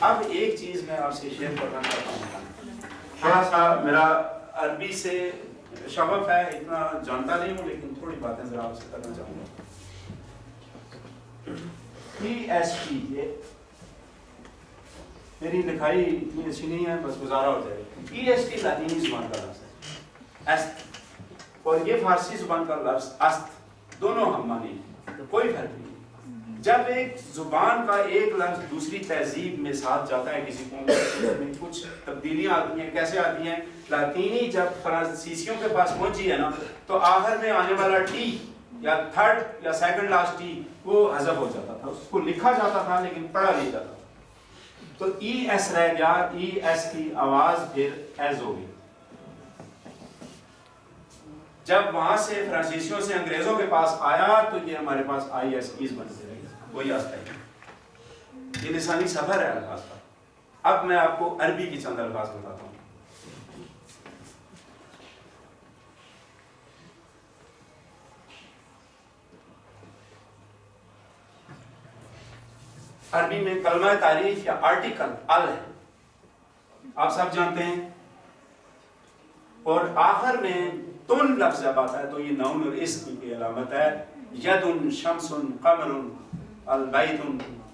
اب ایک چیز میں آپ سے شیئر کرنا چاہتا ہوں، تھوڑا سا میرا عربی سے شغف ہے، اتنا جانتا نہیں ہوں لیکن تھوڑی باتیں ذرا آپ سے کرنا چاہوں گا۔ ESP یہ میری لکھائی اتنی اچھی نہیں ہے، بس گزارا ہو جائے گا۔ ESP لاطینی زبان کا لفظ ہے است، اور یہ فارسی زبان کا لفظ است، دونوں ہم معنی ہیں، کوئی فرق نہیں۔ جب ایک زبان کا ایک لفظ دوسری تہذیب میں ساتھ جاتا ہے کسی قوم میں کچھ تبدیلیاں آتی ہیں، کیسے آتی ہیں؟ لاطینی جب فرانسیسیوں کے پاس پہنچی ہے نا تو آخر میں آنے والا ٹی یا تھرڈ یا سیکنڈ لاسٹ ٹی وہ حذف ہو جاتا تھا، اس کو لکھا جاتا تھا لیکن پڑھا نہیں جاتا تھا، تو ای ایس رہ گیا، ای ایس کی آواز پھر ایز ہو گئی۔ جب وہاں سے فرانسیسیوں سے انگریزوں کے پاس آیا تو یہ ہمارے پاس آئی ایس ایز بنتے رہے، وہی آستا ہے۔ یہ لسانی سفر ہے الفاظ کا۔ اب میں آپ کو عربی کی چند الفاظ بتاتا ہوں۔ عربی میں کلمہ تعریف یا آرٹیکل ال ہے، آپ سب جانتے ہیں، اور آخر میں تن لفظ جب آتا ہے تو یہ نون اور اسم کی علامت ہے۔ ید شمس قمر البیت،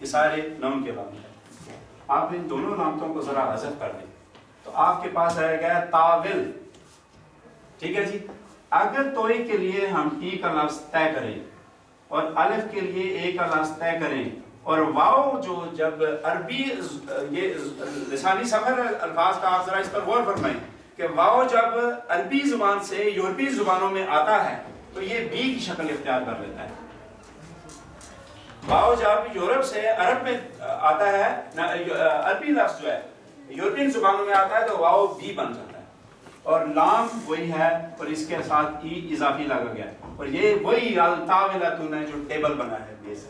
یہ سارے نون کے علامت ہے۔ آپ ان دونوں علامتوں کو ذرا حذف کر دیں تو آپ کے پاس آئے گا طاول، ٹھیک ہے جی۔ اگر توئی کے لیے ہم ٹی کا لفظ طے کریں اور الف کے لیے اے کا لفظ طے کریں، اور واو جو جب عربی یہ لسانی سفر الفاظ کا آپ ذرا اس پر غور فرمائیں کہ واو جب عربی زبان سے یورپی زبانوں میں آتا ہے تو یہ بی کی شکل اختیار کر لیتا ہے۔ واو جب یورپ سے عرب میں آتا ہے، عربی لفظ جو ہے یورپین زبانوں میں آتا ہے تو واو بی بن جاتا ہے، اور لام وہی ہے اور اس کے ساتھ ای اضافی لگا گیا ہے، اور یہ وہی الطاولۃ ہے جو ٹیبل بنا ہے بیس،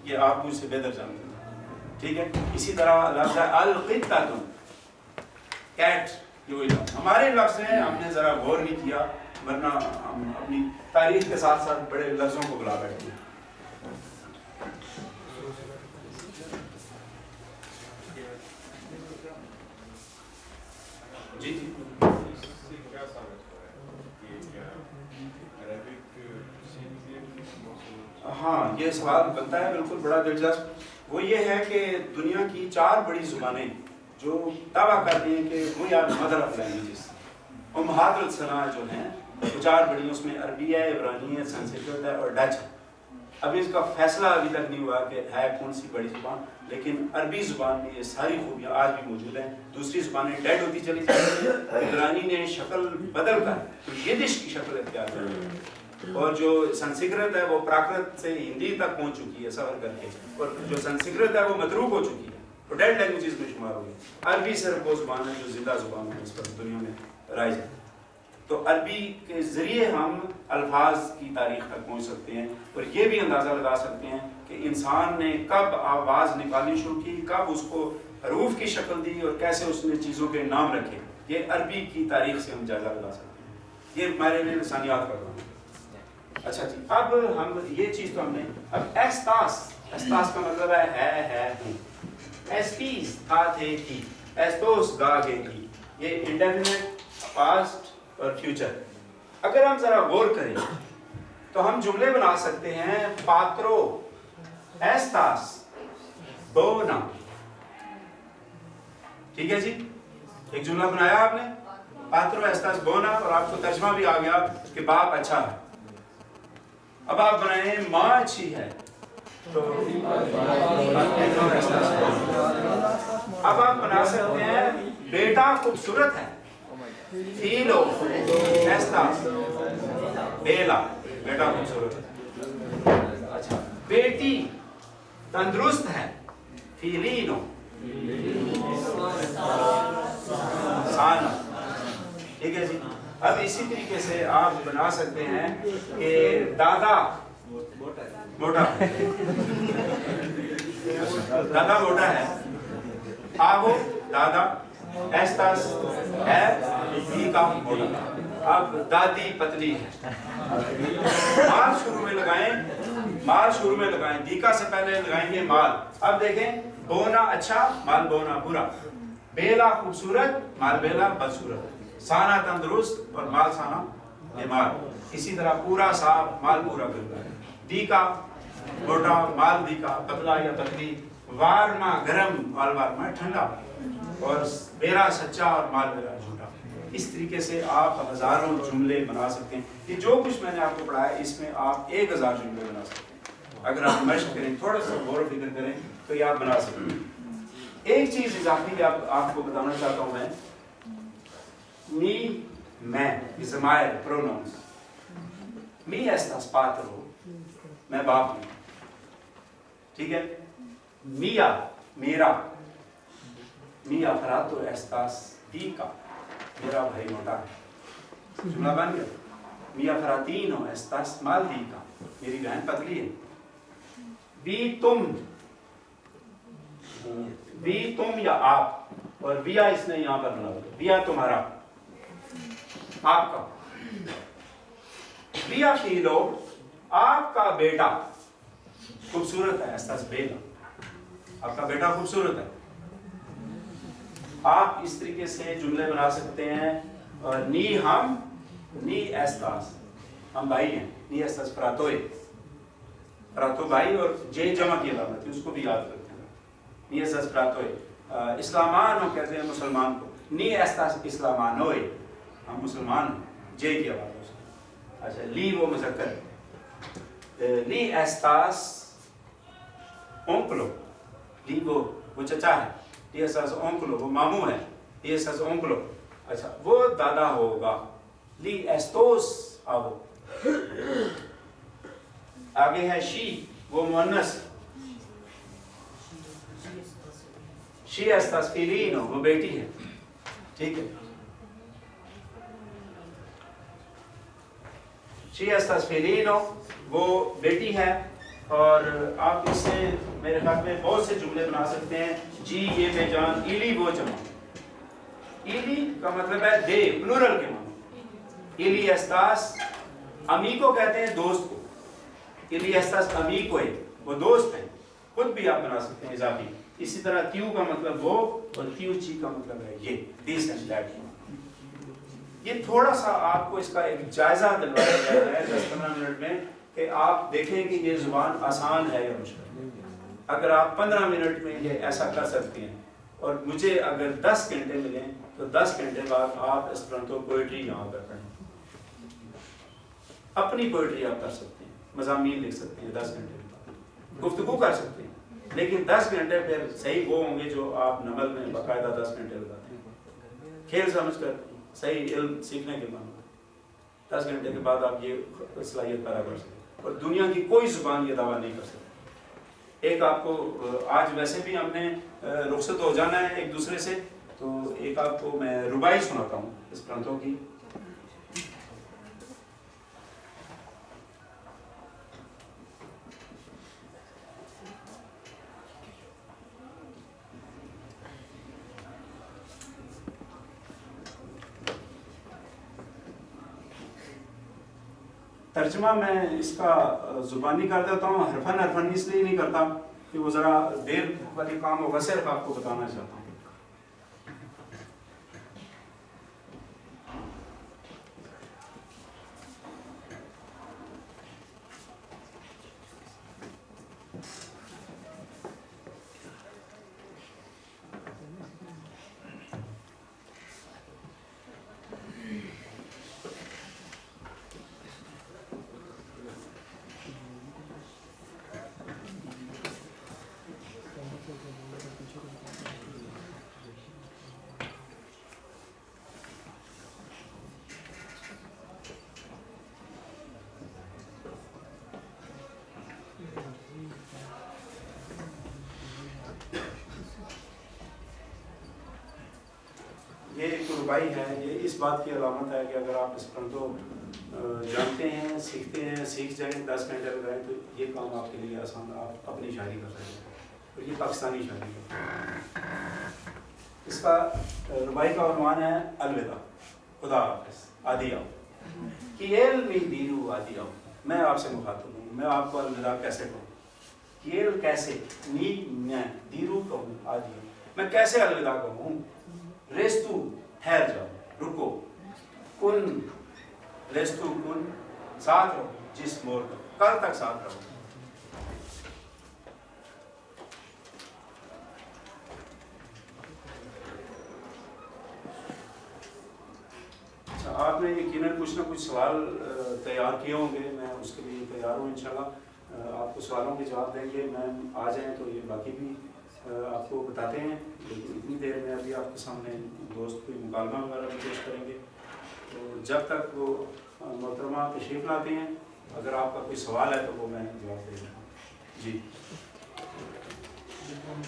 یہ آپ مجھ سے بہتر جانتے ہیں، ٹھیک ہے۔ اسی طرح لفظ ہے القطۃ، کیٹ، یہ وہی لفظ ہمارے لفظ ہیں، ہم نے ذرا غور نہیں کیا ورنہ ہم اپنی تاریخ کے ساتھ ساتھ بڑے لفظوں کو بلا بیٹھتے ہیں۔ جی جی ہاں، یہ سوال بنتا ہے بالکل بڑا دلچسپ۔ وہ یہ ہے کہ دنیا کی 4 بڑی زبانیں جو دعویٰ کرتی ہیں کہ وہ یار مدر آف لینگویجز، امہات الصناع جو ہیں وہ 4 بڑی، اس میں عربی ہے، عبرانی ہے، سنسکرت ہے اور ڈچ ہے۔ ابھی اس کا فیصلہ ابھی تک نہیں ہوا کہ ہے کون سی بڑی زبان، لیکن عربی زبان میں یہ ساری خوبیاں آج بھی موجود ہیں۔ دوسری زبانیں ڈیڈ ہوتی چلی جاتی ہیں، عبرانی نے شکل بدل کر یدش کی شکل اختیار کر لی، اور جو سنسکرت ہے وہ پراکرت سے ہندی تک پہنچ چکی ہے سفر کر کے، اور جو سنسکرت ہے وہ متروک ہو چکی ہے، وہ ڈیڈ لینگویجز میں شمار ہو گئی۔ عربی صرف وہ زبان ہے جو زندہ زبان ہے اس پر دنیا میں رائج ہے۔ تو عربی کے ذریعے ہم الفاظ کی تاریخ تک پہنچ سکتے ہیں، اور یہ بھی اندازہ لگا سکتے ہیں کہ انسان نے کب آواز نکالنی شروع کی، کب اس کو حروف کی شکل دی، اور کیسے اس نے چیزوں کے نام رکھے۔ یہ عربی کی تاریخ سے ہم جائزہ لگا سکتے ہیں۔ یہ ہمارے لیے لسانیات کا کام ہے۔ اچھا جی، اب ہم یہ چیز تو ہم نے، اب ایستاس، ایستاس کا مطلب ہے ہوں، ایسٹیز تھا تھے تھی، ایستوس گا گے تھی، یہ انڈیفینٹ پاسٹ اور فیوچر۔ اگر ہم ذرا غور کریں تو ہم جملے بنا سکتے ہیں، پاترو ایستاس بونا، ٹھیک ہے جی، ایک جملہ بنایا آپ نے، پاترو ایستاس بونا، اور آپ کو ترجمہ بھی آ گیا کہ باپ اچھا ہے۔ اب آپ بنائیں ماں اچھی ہے تو اب آپ بنا سکتے ہیں بیٹا خوبصورت ہے، فیلو ایستاس بیلا، بیٹا خوبصورت ہے۔ اچھا، بیٹی تندرست ہے، فیلینو سانا، ٹھیک ہے جی۔ اب اسی طریقے سے آپ بنا سکتے ہیں کہ دادا موٹا ہے، دادا موٹا ہے، آگو دادا ایستاس ہے دی کا موٹا، اب دادی پتلی ہے۔ مال شروع میں لگائیں، مال شروع میں لگائیں، دی کا سے پہلے لگائیں گے مال۔ اب دیکھیں بونا اچھا مال بونا برا، بیلا خوبصورت مال بیلا بدصورت، سانا تندرست اور مال سانا بیمار، اسی طرح پورا صاف مال پورا گندا، دی کا موٹا مال دی کا پتلا یا پتلی، وارما گرم مال وارما ٹھنڈا، اور بیرا سچا اور مال بیرا جھوٹا۔ اس طریقے سے آپ ہزاروں جملے بنا سکتے ہیں۔ یہ جو کچھ میں نے آپ کو پڑھایا اس میں آپ 1000 جملے بنا سکتے ہیں اگر آپ مشق کریں، تھوڑا سا غور و فکر کریں تو یہ آپ بنا سکتے ہیں۔ ایک چیز اضافی آپ کو بتانا چاہتا ہوں میں، می میں ضمائر پروناؤنس، می estas patro میں باپ ہوں، ٹھیک ہے، میا میرا، میا frato estas pica میرا بھائی موٹا ہے، جملہ بن گیا۔ میا فراتینو estas maldita میری بہن پتلی ہے۔ وی تم یا آپ، اور ویا اس نے یہاں پر بنا دیا، ویا تمہارا، آپ کا۔ ویا فیلو آپ کا بیٹا خوبصورت ہے، estas bella آپ کا بیٹا خوبصورت ہے۔ آپ اس طریقے سے جملے بنا سکتے ہیں۔ اور نی ہم، نی estas ہم بھائی ہیں، نی estas فراتوئے، فراتو بھائی، اور جے جمع کی علامت ہے، اس کو بھی یاد رکھتے ہیں، نی estas فراتوئے۔ اسلامانو کہتے ہیں مسلمان کو، نی estas اسلامانوئے ہم مسلمان ہیں، جے کی آواز ہے۔ اچھا، لی وہ مذکر ہے، لی estas اونکلو، لی وہ چچا ہے، لی estas اونکلو وہ ماموں ہے، لی estas اونکلو، اچھا وہ دادا ہوگا، لی estos آو۔ آگے ہے شی وہ مؤنث، شی estas filino وہ بیٹی ہے، ٹھیک ہے، شی estas filino وہ بیٹی ہے۔ اور آپ اس سے میرے خیال میں بہت سے جملے بنا سکتے ہیں۔ جی یہ بے جان، ایلی وہ جمع، ایلی کا مطلب ہے دے، پلورل کے معنی، ایلی estas امیکو کہتے ہیں دوست کو، ایلی estas amicoe وہ دوست ہیں، خود بھی آپ بنا سکتے ہیں اضافی۔ اسی طرح تیو کا مطلب وہ، اور تیو چی کا مطلب ہے یہ، دیس اینڈ دیٹ۔ یہ تھوڑا سا آپ کو اس کا ایک جائزہ دلوایا گیا ہے 10-15 منٹ میں، کہ آپ دیکھیں کہ یہ زبان آسان ہے یا مشکل۔ اگر آپ 15 منٹ میں یہ ایسا کر سکتے ہیں، اور مجھے اگر 10 گھنٹے ملیں تو 10 گھنٹے بعد آپ اسپرنٹو پوئٹری یہاں پر پڑھیں، اپنی پوئٹری آپ کر سکتے ہیں، مضامین لکھ سکتے ہیں 10 گھنٹے بعد، گفتگو کر سکتے ہیں، لیکن 10 گھنٹے پھر صحیح وہ ہوں گے جو آپ نمل میں باقاعدہ 10 گھنٹے لگاتے ہیں، کھیل سمجھ کر صحیح علم سیکھنے کے بعد 10 گھنٹے کے بعد آپ یہ صلاحیت پیدا کر سکتے ہیں۔ اور دنیا کی کوئی زبان یہ دعویٰ نہیں کر سکتی۔ ایک آپ کو آج ویسے بھی ہم نے رخصت ہو جانا ہے ایک دوسرے سے، تو ایک آپ کو میں ربائی سناتا ہوں اسپرانتو کی۔ ترجمہ میں اس کا زبانی کر دیتا ہوں، حرفاً حرفاً اس لیے نہیں کرتا کہ وہ ذرا دیر والی کام ہوگا، صرف آپ کو بتانا چاہتا ہوں۔ یہ ایک ربائی ہے، یہ اس بات کی علامت ہے کہ اگر آپ اسپرنتو جانتے ہیں، سیکھتے ہیں، سیکھ جائیں، 10 گھنٹے لگائیں تو یہ کام آپ کے لیے آسان، آپ اپنی شاعری کر سکتے ہیں۔ اور یہ پاکستانی شاعری ہے۔ اس کا ربائی کا عنوان ہے الوداع، خدا حافظ، آدھی آؤ، کہ ایل می دیرو آدھی آؤ، میں آپ سے مخاطب ہوں، میں آپ کو الوداع کیسے کہوں؟ کیل کیسے نی میں دیرو کہوں آدھی میں کیسے الوداع کہوں ریستو ٹھہر جاؤ رکو کن ریستو کن ساتھ رہو جس مور کا کل تک ساتھ رہو. آپ نے یقیناً کچھ نہ کچھ سوال تیار کیے ہوں گے، میں اس کے لیے تیار ہوں انشاءاللہ. آپ کو سوالوں کے جواب دیں گے. میں آ جائیں تو یہ باقی بھی آپ کو بتاتے ہیں، لیکن اتنی دیر میں ابھی آپ کے سامنے دوست کوئی مکالمہ وغیرہ بھی پیش کریں گے. تو جب تک وہ محترمہ تشریف لاتے ہیں، اگر آپ کا کوئی سوال ہے تو وہ میں جواب دے دوں. جی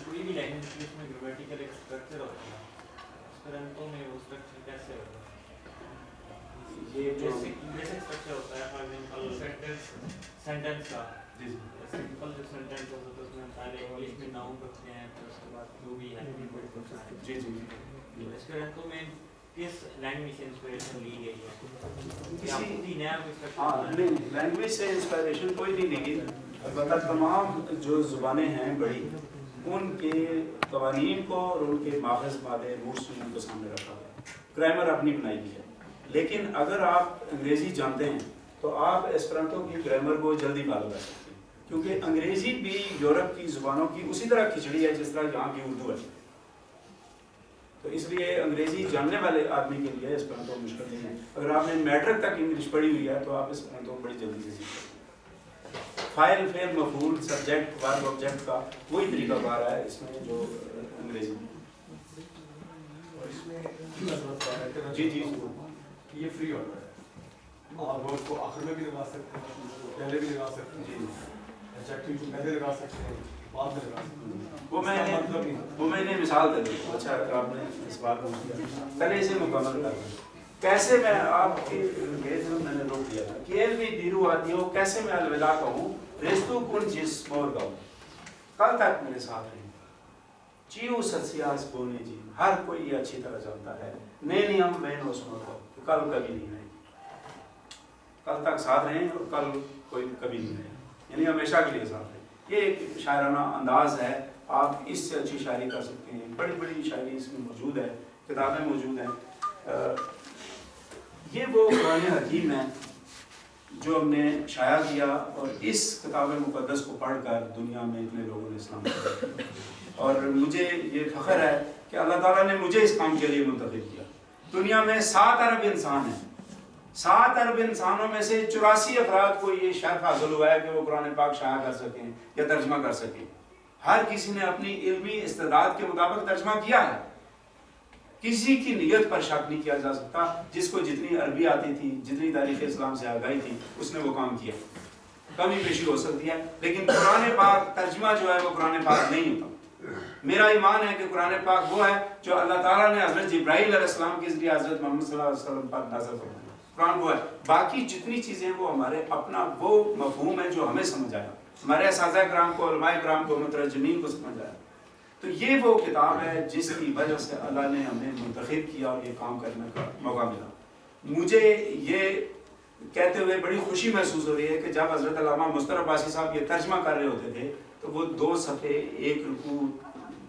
کوئی بھی لینگویج میں گرامیٹیکل ایک اسٹرکچر ہوتا ہے، اسپیرانتو میں وہ اسٹرکچر کیسے ہوتا ہے؟ یہ جو بیسک اسٹرکچر ہوتا ہے، فار ایگزامپل سینٹینس کا سمپل جو سینٹینس ہوتا ہے اس میں پہلے انگلش میں ناؤن رکھتے ہیں، پھر اس کے بعد جو بھی ہے جی جی اسپیرانتو میں کس لینگویج سے انسپریشن لی گئی ہے؟ کسی نیا نہیں لینگویج سے انسپائریشن کوئی نہیں لی گئی، البتہ تمام جو زبانیں ہیں بڑی ان کے قوانین کو اور ان کے ماخذ مادے روٹس ان کو سامنے رکھا ہے. گرامر اپنی بنائی گئی ہے، لیکن اگر آپ انگریزی جانتے ہیں تو آپ اسپرانتو کی گرامر کو جلدی فالو کر سکتے ہیں، کیونکہ انگریزی بھی یورپ کی زبانوں کی اسی طرح کھچڑی ہے جس طرح یہاں کی اردو ہے. تو اس لیے انگریزی جاننے والے آدمی کے لیے اسپرانتو مشکل نہیں ہے. اگر آپ نے میٹرک تک انگلش پڑھی ہوئی ہے تو آپ اسپرانتو بڑی جلدی سے سیکھ سکتے ہیں. فائل فعل مفعول سبجیکٹ ورب آبجیکٹ کا وہی طریقہ کار ہے اس میں جو انگریزی میں. جی جی یہ فری ہوتا ہے، آپ اس کو آخر میں بھی لگا سکتے ہیں، پہلے بھی لگا سکتے ہیں، جی ایڈجیکٹیو کو پہلے لگا سکتے ہیں، بعد میں لگا سکتے ہیں. وہ میں نے مثال دے دی. اچھا اگر آپ نے اس بات کو پہلے اسے مکمل کر دیں. کیسے میں آپ کی گیز میں نے روک دیا تھا کیل بھی دیرو آتی ہو کیسے میں الوداع کہوں ریستو کن جس مور گاؤں کل تک میرے ساتھ رہی چیو سسیاس بونے جی. ہر کوئی یہ اچھی طرح جانتا ہے نہیں ہم بہن اس مور گاؤں کل کبھی نہیں رہے. کل تک ساتھ رہیں اور کل کوئی کبھی نہیں رہے، یعنی ہمیشہ کے لیے ساتھ رہیں. یہ ایک شاعرانہ انداز ہے. آپ اس سے اچھی شاعری کر سکتے ہیں. بڑی بڑی شاعری اس میں موجود ہے، کتابیں موجود ہیں. یہ وہ قرآن حکیم ہے جو ہم نے شائع کیا اور اس کتاب مقدس کو پڑھ کر دنیا میں اتنے لوگوں نے اسلام قبول کیا. اور مجھے یہ فخر ہے کہ اللہ تعالیٰ نے مجھے اس کام کے لیے منتخب کیا. دنیا میں 7 ارب انسان ہیں، 7 ارب انسانوں میں سے 84 افراد کو یہ شرف حاصل ہوا ہے کہ وہ قرآن پاک شائع کر سکیں یا ترجمہ کر سکیں. ہر کسی نے اپنی علمی استعداد کے مطابق ترجمہ کیا ہے. کسی کی نیت پر شک نہیں کیا جا سکتا. جس کو جتنی عربی آتی تھی، جتنی تاریخ اسلام سے آگاہی تھی، اس نے وہ کام کیا. کمی پیشی ہو سکتی ہے لیکن قرآن پاک ترجمہ جو ہے وہ قرآن پاک نہیں ہوتا. میرا ایمان ہے کہ قرآن پاک وہ ہے جو اللہ تعالیٰ نے حضرت جبرائیل علیہ السلام کے ذریعے حضرت محمد صلی اللہ علیہ وسلم پر نازل فرمایا. قرآن وہ ہے. باقی جتنی چیزیں وہ ہمارے اپنا وہ مفہوم ہے جو ہمیں سمجھ آیا، ہمارے اساتذہ کرام کو، علماء کرام کو، مترجمین کو سمجھ آیا. تو یہ وہ کتاب ہے جس کی وجہ سے اللہ نے ہمیں منتخب کیا اور یہ کام کرنے کا موقع ملا. مجھے یہ کہتے ہوئے بڑی خوشی محسوس ہو رہی ہے کہ جب حضرت علامہ مصطفی عباسی صاحب یہ ترجمہ کر رہے ہوتے تھے تو وہ 2 صفحے 1 رکوع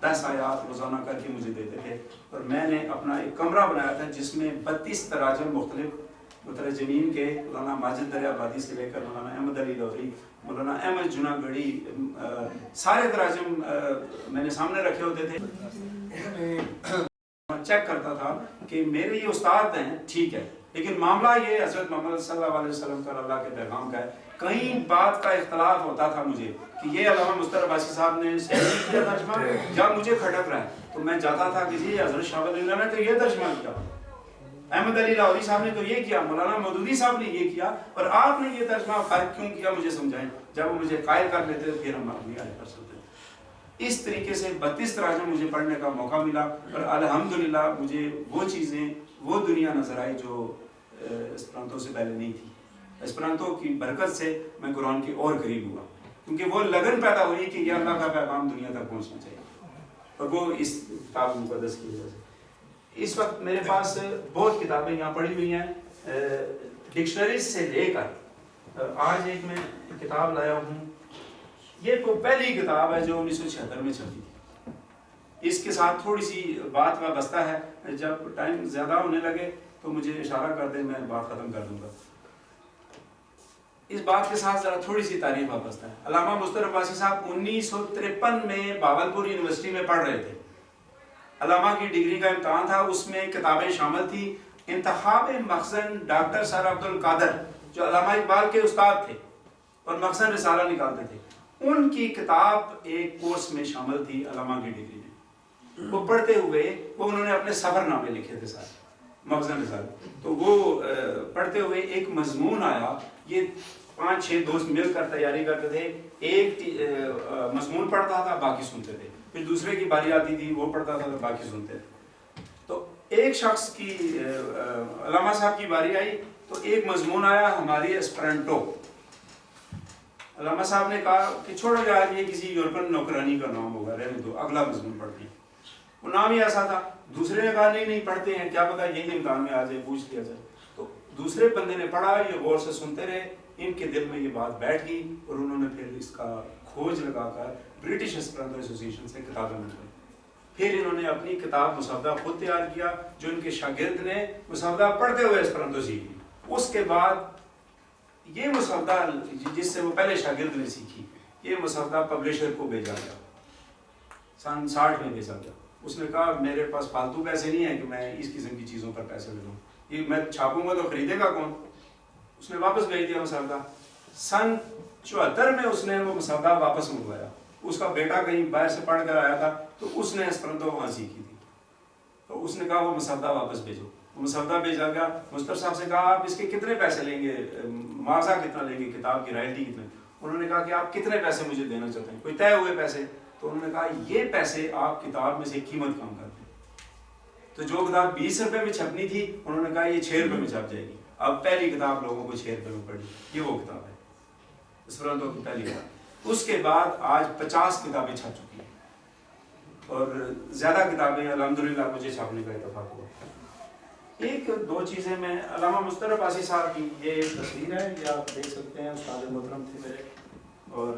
10 آیات روزانہ کر کے مجھے دیتے تھے. اور میں نے اپنا ایک کمرہ بنایا تھا جس میں 32 تراجم مختلف مترجمین کے، مولانا ماجد دریابادی سے لے کر مولانا احمد علی لودھی، مولانا احمد جناح گڑھی، سارے تراجم میں نے سامنے رکھے ہوتے تھے. چیک کرتا تھا کہ میرے یہ استاد ہیں ٹھیک ہے، لیکن معاملہ یہ حضرت محمد صلی اللہ علیہ وسلم کا، اللہ کے پیغام کا ہے. کہیں بات کا اختلاف ہوتا تھا مجھے کہ یہ علامہ مصطفی عباسی صاحب نے صحیح کیا ترجمہ یا مجھے کھٹک رہا ہے. تو میں جاتا تھا کہ جی حضرت شاہ ولی اللہ نے تو یہ ترجمہ کیا، احمد علی لاہوری صاحب نے تو یہ کیا، مولانا مودودی صاحب نے یہ کیا، اور آپ نے یہ ترجمہ فرق کیوں کیا مجھے سمجھائیں. جب وہ مجھے قائل کر لیتے پھر ہم اپنی آئے کر سکتے. اس طریقے سے 32 تراجم مجھے پڑھنے کا موقع ملا اور الحمدللہ مجھے وہ چیزیں، وہ دنیا نظر آئی جو اسپرانتو سے پہلے نہیں تھی. اسپرانتو کی برکت سے میں قرآن کے اور قریب ہوا، کیونکہ وہ لگن پیدا ہوئی کہ یہ اللہ کا پیغام دنیا تک پہنچنا چاہیے، اور وہ اس کتاب مقدس کی وجہ سے. اس وقت میرے پاس بہت کتابیں یہاں پڑھی ہوئی ہیں، ڈکشنریز سے لے کر آج ایک میں کتاب لایا ہوں یہ وہ پہلی کتاب ہے جو 1976 میں چھپی تھی. اس کے ساتھ تھوڑی سی بات وابستہ ہے, جب ٹائم زیادہ ہونے لگے تو مجھے اشارہ کر دیں, میں بات ختم کر دوں گا. اس بات کے ساتھ ذرا تھوڑی سی تاریخ وابستہ ہے. علامہ مصطفی عباسی صاحب 1953 میں باولپور یونیورسٹی میں پڑھ رہے تھے. علامہ کی ڈگری کا امتحان تھا, اس میں کتابیں شامل تھی. انتخاب مخزن ڈاکٹر سر عبد القادر جو علامہ اقبال کے استاد تھے اور مخزن رسالہ نکالتے تھے, ان کی کتاب ایک کورس میں شامل تھی علامہ کی ڈگری میں. وہ پڑھتے ہوئے انہوں نے اپنے سفر نامے لکھے تھے سارے مخزن رسالہ. تو وہ پڑھتے ہوئے ایک مضمون آیا, یہ 5-6 دوست مل کر تیاری کرتے تھے. ایک مضمون پڑھتا تھا, باقی سنتے تھے. پھر دوسرے کی باری آتی تھی, وہ پڑھتا تھا تو باقی سنتے تھے. تو ایک شخص کی علامہ صاحب کی باری آئی تو ایک مضمون آیا ہماری اسپرانٹو. علامہ صاحب نے کہا کہ چھوڑو یار, یہ کسی یورپین نوکرانی کا نام ہوگا, رہنے دو, اگلا مضمون پڑھتے ہیں. وہ نام ہی ایسا تھا. دوسرے نے کہا نہیں پڑھتے ہیں, کیا پتا یہی امتحان میں آ جائے, پوچھ لیا جائے. تو دوسرے بندے نے پڑھا, یہ غور سے سنتے رہے, ان کے دل میں یہ بات بیٹھ گئی اور انہوں نے پھر اس کا کھوج لگا کر برٹش اسپرانٹو ایسوسی ایشن سے کتابیں منگوائی. پھر انہوں نے اپنی کتاب مسودہ خود تیار کیا, جو ان کے شاگرد نے مسودہ پڑھتے ہوئے اسپرانٹو سیکھی. اس کے بعد یہ مسودہ جس سے وہ پہلے شاگرد نے سیکھی, یہ مسودہ پبلشر کو بھیجا گیا, سن 60 میں بھیجا گیا. اس نے کہا میرے پاس فالتو پیسے نہیں ہیں کہ میں اس قسم کی چیزوں پر پیسے لے لوں, یہ میں چھاپوں گا تو خریدے گا کون. اس نے واپس بھیج دیا مسودہ. سن 74 میں اس نے وہ مسودہ واپس منگوایا. اس کا بیٹا کہیں باہر سے پڑھ کر آیا تھا تو اس نے اسپرانٹو وہاں سیکھی تھی. تو اس نے کہا وہ مسودہ واپس بھیجو. وہ مسودہ بھیجا گیا. مصطفی صاحب سے کہا آپ اس کے کتنے پیسے لیں گے, معاوضہ کتنا لیں گے, کتاب کی رائلٹی کتنے. انہوں نے کہا کہ آپ کتنے پیسے مجھے دینا چاہتے ہیں, کوئی طے ہوئے پیسے. تو انہوں نے کہا یہ پیسے آپ کتاب میں سے قیمت کم کر دیں. تو جو کتاب 20 روپے میں چھپنی تھی, انہوں نے کہا یہ 6 روپے میں چھپ جائے گی. اب پہلی کتاب لوگوں کو 6 روپے میں پڑھی, یہ وہ کتاب ہے اسپرانٹو کی پہلی کتاب. اس کے بعد آج 50 کتابیں چھپ چکی ہیں اور زیادہ کتابیں الحمدللہ مجھے چھاپنے کا اتفاق ہوا. ایک دو چیزیں میں علامہ مصطفی عباسی صاحب کی یہ تصویر ہے, یہ آپ دیکھ سکتے ہیں, استاد محترم تھے میرے. اور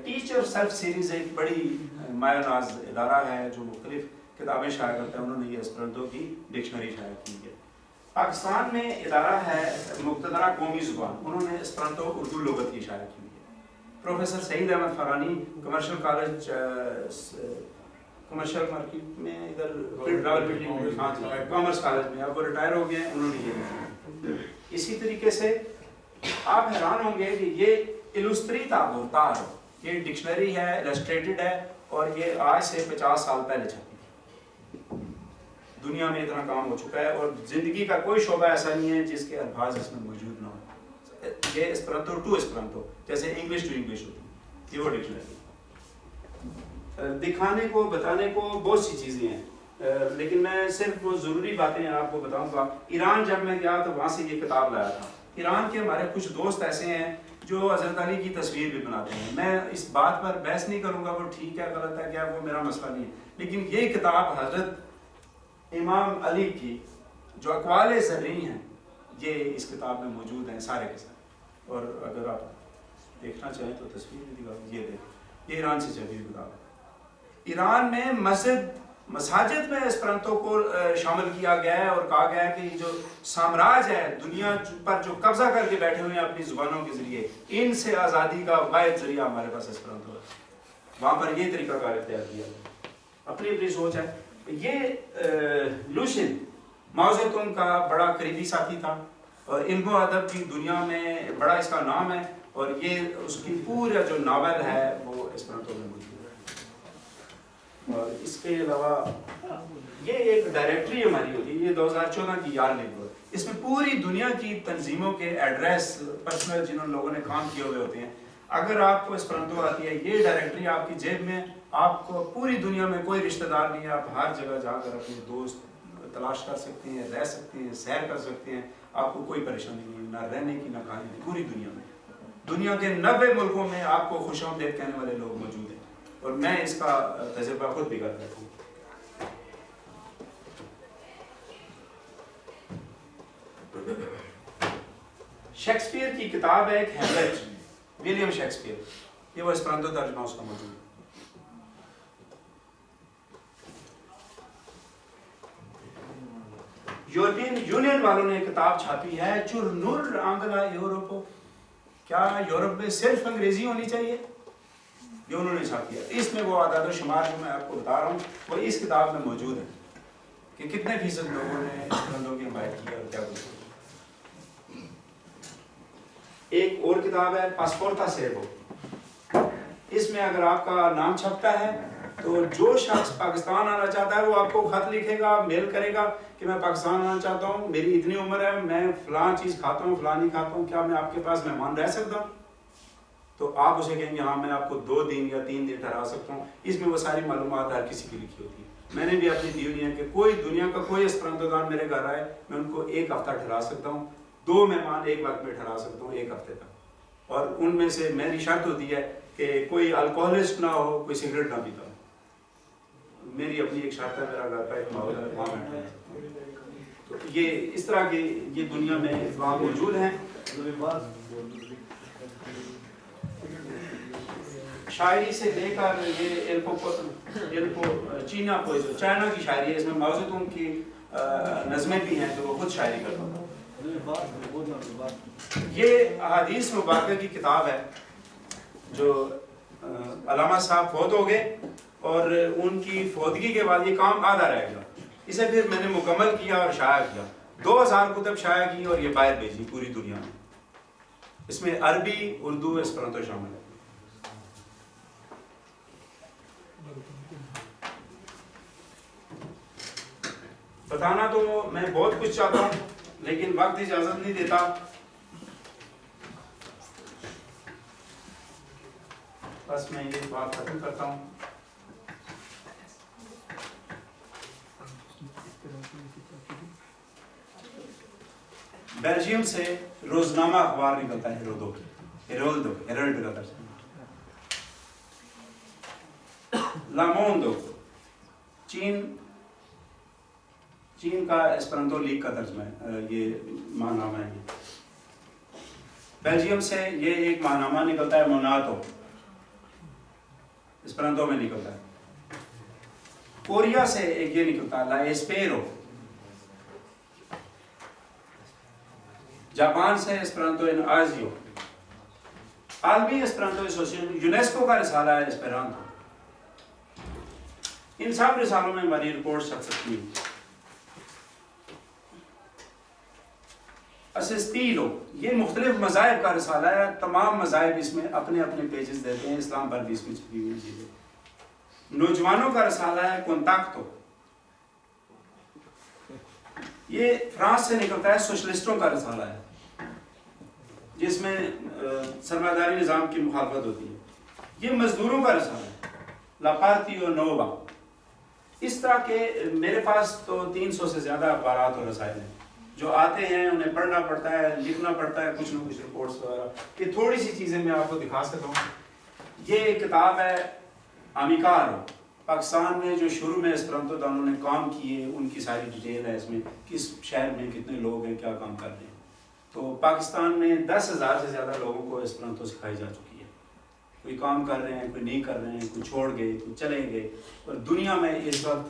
ٹیچر سیلف سیریز ایک بڑی مایہ ناز ادارہ ہے جو مختلف کتابیں شائع کرتا ہے. انہوں نے یہ اسپرانٹو کی ڈکشنری شائع کی ہے. پاکستان میں ادارہ ہے مقتدرہ قومی زبان, انہوں نے اسپرانٹو اردو لغت کی شائع کی ہے. Professor Saeed Ahmed Farani commercial college commercial market میں ادھر کامرس کالج میں, اب وہ ریٹائر ہو گئے ہیں, انہوں نے یہ لکھا. اسی طریقے سے آپ حیران ہوں گے کہ یہ السٹری تابوتار, یہ ڈکشنری ہے, السٹریٹڈ ہے, اور یہ آج سے 50 سال پہلے چھپی تھی. دنیا میں اتنا کام ہو چکا ہے اور زندگی کا کوئی شعبہ ایسا نہیں ہے جس کے الفاظ اس میں موجود نہ ہو. یہ اسپرانٹو ٹو اسپرانٹو, جیسے انگلش ٹو انگلش ہوتی ہے, یہ وہ ڈکشنری. دکھانے کو بتانے کو بہت سی چیزیں ہیں, لیکن میں صرف وہ ضروری باتیں آپ کو بتاؤں گا. ایران جب میں گیا تو وہاں سے یہ کتاب لایا تھا. ایران کے ہمارے کچھ دوست ایسے ہیں جو حضرت علی کی تصویر بھی بناتے ہیں. میں اس بات پر بحث نہیں کروں گا وہ ٹھیک ہے غلط ہے کیا, وہ میرا مسئلہ نہیں ہے. لیکن یہ کتاب حضرت امام علی کی جو اقوال زرعی ہیں یہ اس کتاب میں موجود ہیں سارے کے سارے. اور اگر آپ دیکھنا چاہیں تو تصویر بھی دکھا, یہ دیکھیں, یہ ایران سے چھپی ہوئی کتاب ہے. ایران میں مساجد میں اسپرانٹو کو شامل کیا گیا ہے اور کہا گیا ہے کہ جو سامراج ہے دنیا پر جو قبضہ کر کے بیٹھے ہوئے ہیں اپنی زبانوں کے ذریعے, ان سے آزادی کا واحد ذریعہ ہمارے پاس اسپرانٹو ہے. وہاں پر یہ طریقہ کار اختیار کیا ہے. اپنی اپنی سوچ ہے. یہ لوشن ماؤ زیتون کا بڑا قریبی ساتھی تھا اور علم و ادب کی دنیا میں بڑا اس کا نام ہے, اور یہ اس کی پورا جو ناول ہے وہ اسپرانٹو میں موجود ہے. اور اس کے علاوہ یہ ایک ڈائریکٹری ہماری ہوتی ہے, یہ 2014 کی یار لکھ ہے. اس میں پوری دنیا کی تنظیموں کے ایڈریس پرسنل جنہوں لوگوں نے کام کیے ہوئے ہوتے ہیں. اگر آپ کو اسپرانٹو آتی ہے, یہ ڈائریکٹری آپ کی جیب میں, آپ کو پوری دنیا میں کوئی رشتہ دار نہیں ہے, آپ ہر جگہ جا کر اپنے دوست تلاش کر سکتے ہیں, رہ سکتے ہیں, سیر کر سکتے ہیں. آپ کو کوئی پریشانی نہیں, نہ رہنے کی نہ کھانے کی. پوری دنیا میں, دنیا کے 90 ملکوں میں آپ کو خوش آمدید کہنے والے لوگ موجود ہیں, اور میں اس کا تجربہ خود بھی کرتا ہوں. شیکسپیئر کی کتاب ہے ایک ہیملیٹ, ولیم شیکسپیئر. یہ وہ اسپرانتو ترجمہ اس کا موجود ہے. یورپین یونین والوں نے کتاب چھاپی ہے چرنور آنگلا یورپو، کیا یورپ میں صرف انگریزی ہونی چاہیے؟ یہ انہوں نے چھاپی ہے. اس میں وہ اعداد و شمار جو میں آپ کو بتا رہا ہوں وہ اس کتاب میں موجود ہے کہ کتنے فیصد لوگوں نے اسپرانتو کی حمایت کی اور کیا کچھ. ایک اور کتاب ہے پاسپورتا سیبو، اس میں اگر آپ کا نام چھپتا ہے تو جو شخص پاکستان آنا چاہتا ہے وہ آپ کو خط لکھے گا، میل کرے گا کہ میں پاکستان آنا چاہتا ہوں، میری اتنی عمر ہے، میں فلاں چیز کھاتا ہوں، فلاں نہیں کھاتا ہوں، کیا میں آپ کے پاس مہمان رہ سکتا ہوں؟ تو آپ اسے کہیں گے ہاں میں آپ کو 2 دن یا 3 دن ٹھہرا سکتا ہوں. اس میں وہ ساری معلومات ہر کسی کی لکھی ہوتی ہے. میں نے بھی اپنی دی ہوئی ہے کہ کوئی دنیا کا کوئی اسپرانتو دان میرے گھر آئے میں ان کو 1 ہفتہ ٹھہرا سکتا ہوں، 2 مہمان ایک وقت میں ٹھہرا سکتا ہوں 1 ہفتے تک. اور ان میں سے میری شرط ہوتی ہے کہ کوئی الکوہلسٹ نہ ہو، کوئی سگریٹ نہ پیتا ہو. میری اپنی ایک شرط ہے، میرا گھر کا ایک ماحول ہے، وہاں میں ٹھہرا سکتا ہوں. تو یہ اس طرح کے یہ دنیا میں وہاں موجود ہیں. شاعری سے لے کر یہ چائنا کی شاعری ہے، اس میں ماؤ زیدونگ کی نظمیں بھی ہیں تو وہ خود شاعری کرتا تھا. یہ احادیث مبارکہ کی کتاب ہے جو علامہ صاحب فوت ہو گئے اور ان کی فوتگی کے بعد یہ کام آدھا رہ گیا. اسے پھر میں نے مکمل کیا اور شائع کیا. 2000 کتب شائع کی اور یہ باہر بھیجی پوری دنیا میں. اس میں عربی، اردو، اسپرانتو شامل ہے. بتانا تو میں بہت کچھ چاہتا ہوں لیکن وقت اجازت نہیں دیتا. بس میں یہ بات ختم کرتا ہوں. بیلجیم سے روزنامہ اخبار نکلتا ہے ہیرالڈ کا ترجمہ. لاموندو چین کا اسپرانتو لیگ کا ترجمہ ہے، یہ ماہنامہ ہے. بیلجیم سے یہ ایک ماہنامہ نکلتا ہے موناتو، اسپرانتو میں نکلتا ہے. کوریا سے ایک یہ نکلتا ہے لا اسپیرو. جاپان سے اسپرانتو ان آزیو. عالمی اسپرانتو ایسوسیشن یونیسکو کا رسالہ ہے اسپرانتو. ان سب رسالوں میں ہماری رپورٹ چھپ سکتی ہے. اسسٹیلو یہ مختلف مذاہب کا رسالہ ہے. تمام مذاہب اس میں اپنے اپنے پیجز دیتے ہیں، اسلام پر بھی اس میں چھپی ہوئی چیزیں. نوجوانوں کا رسالہ ہے کونتاکتو. یہ فرانس سے نکلتا ہے، سوشلسٹوں کا رسالہ ہے جس میں سرمایہ داری نظام کی مخالفت ہوتی ہے. یہ مزدوروں کا رسالہ ہے لا پارتیو نووا. اس طرح کے میرے پاس تو 300 سے زیادہ اخبارات اور رسائل ہیں جو آتے ہیں، انہیں پڑھنا پڑتا ہے، لکھنا پڑتا ہے، کچھ نہ کچھ رپورٹس وغیرہ. یہ تھوڑی سی چیزیں میں آپ کو دکھا سکتا ہوں. یہ کتاب ہے امیکارو. پاکستان میں جو شروع میں اسپرانتو دانوں نے کام کیے ان کی ساری ڈیٹیل ہے اس میں، کس شہر میں کتنے لوگ ہیں، کیا کام کر رہے ہیں. تو پاکستان میں 10,000 سے زیادہ لوگوں کو اسپرانتو سکھائی جا چکی ہے. کوئی کام کر رہے ہیں، کوئی نہیں کر رہے ہیں، کوئی چھوڑ گئے، کوئی چلے گئے. اور دنیا میں اس وقت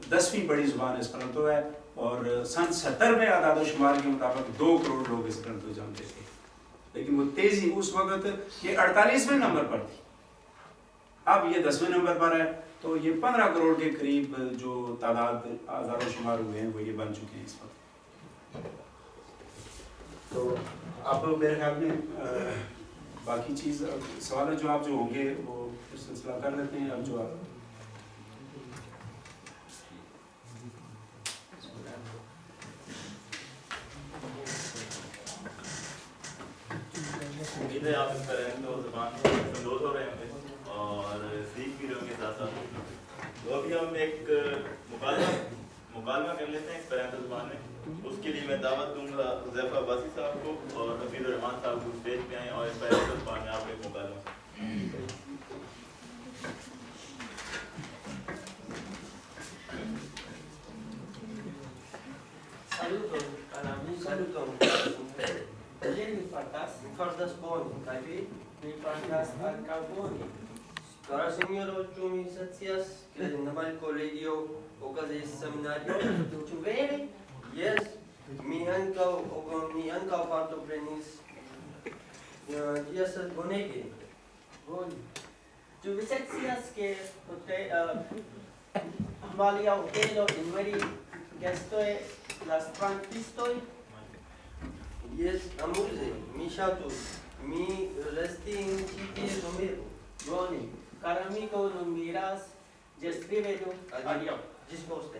10ویں بڑی زبان اسپرانتو ہے اور سن 70 میں اعداد و شمار کے مطابق 2 کروڑ لوگ اسپرانتو جانتے تھے. لیکن وہ تیزی اس وقت یہ 48ویں نمبر پر تھی، اب یہ 10ویں نمبر پر ہے. تو یہ 15 کروڑ کے قریب جو تعداد اعداد و شمار ہوئے ہیں وہ یہ بن چکے ہیں اس وقت. تو اب میرے خیال میں باقی چیز سوال جواب جو ہوں گے وہ سلسلہ کر لیتے ہیں. اب جو آپ امید ہے آپ اس اسپرانتو زبان سے سندوز ہو رہے ہوں گے اور سیکھ بھی رہے ہوں گے ساتھ ساتھ. تو ابھی ہم ایک مکالمہ کر لیتے ہیں اسپرانتو زبان میں. اس کے لیے میں دعوت دوں گا حذیفہ عباسی صاحب کو اور حفیظ الرحمان صاحب کو اسٹیج پہ آئیں اور اسپرانتو زبان میں آپ ایک مکالمہ. Saluton. Jen mi fartas, mi fartas bone, kaj vi? Mi pancas al carboni. Cara signoro, tu mi sazias che namal collegio occasis seminario? Tu vere? Yes, mi ankaŭ partoprenis ĝi estas bonege. Bone. Tu vi scias che valia hotelo enveri gastoi la strantistoi? Yes, amuze, mi ŝatus. Mi resti en ĉi tie somero. Bone. Caro amico, non mi iras, ĝis rivedo. Adiaŭ. Ĝis poste.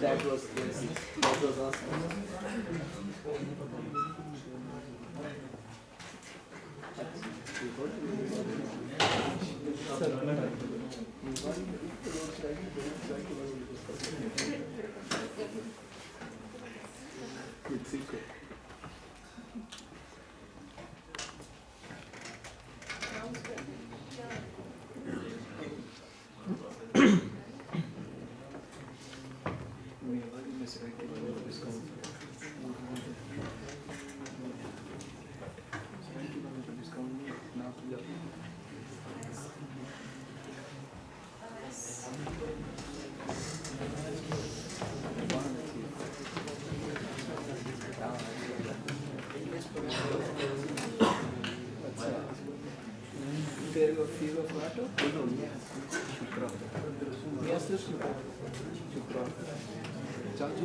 That was awesome. Good secret. Figo flato? Shukran. Yes, shukran. Chachu